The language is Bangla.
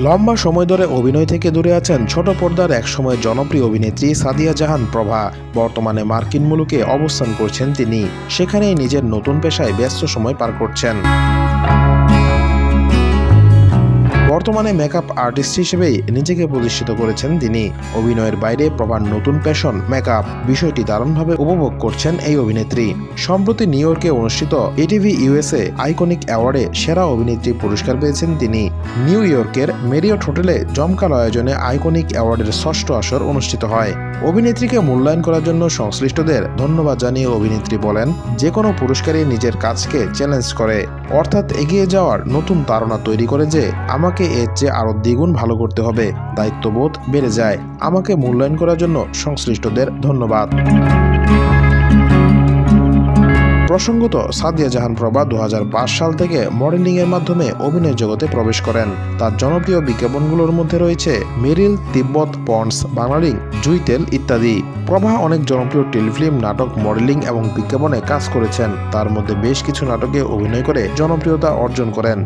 লম্বা সময় ধরে অভিনয় থেকে দূরে আছেন ছোট পর্দার একসময় জনপ্রিয় অভিনেত্রী সাদিয়া জাহান প্রভা। বর্তমানে মার্কিন মুলুকে অবস্থান করছেন তিনি। সেখানেই নিজের নতুন পেশায় ব্যস্ত সময় পার করছেন। বর্তমানে মেকআপ আর্টিস্ট হিসেবেই নিজেকে প্রতিষ্ঠিত করেছেন তিনি। অভিনয়ের বাইরে প্রভার নতুন প্যাশন মেকআপ, বিষয়টি দারুণভাবে উপভোগ করছেন এই অভিনেত্রী। সম্প্রতি নিউ ইয়র্কে অনুষ্ঠিত এটিভি ইউএসএ আইকনিক অ্যাওয়ার্ডে সেরা অভিনেত্রী পুরস্কার পেয়েছেন তিনি। নিউ ইয়র্কের মেরিয়ট হোটেলে জমকালো আয়োজনে আইকনিক অ্যাওয়ার্ডের ষষ্ঠ আসর অনুষ্ঠিত হয়। অভিনেত্রীকে মূল্যায়ন করার জন্য সংশ্লিষ্টদের ধন্যবাদ জানিয়ে অভিনেত্রী বলেন, যে কোনো পুরস্কারই নিজের কাজকে চ্যালেঞ্জ করে, অর্থাৎ এগিয়ে যাওয়ার নতুন ধারণা তৈরি করে যে আমাকে এর চেয়ে আরো দ্বিগুণ ভালো করতে হবে। দায়িত্ববোধ বেড়ে যায়। আমাকে মূল্যায়ন করার জন্য সংশ্লিষ্টদের ধন্যবাদ। প্রসঙ্গত, সাদিয়া জাহান প্রভা 2005 সাল থেকে মডেলিং এর মাধ্যমে অভিনয় জগতে প্রবেশ করেন। তার জনপ্রিয় বিজ্ঞাপনগুলোর মধ্যে রয়েছে মেরিল, তিব্বত, পন্ডস, বাংলালিংক, জুইতেল ইত্যাদি। প্রভা অনেক জনপ্রিয় টেলিফিল্ম, নাটক, মডেলিং এবং বিজ্ঞাপনে কাজ করেছেন। তার মধ্যে বেশ কিছু নাটকে অভিনয় করে জনপ্রিয়তা অর্জন করেন।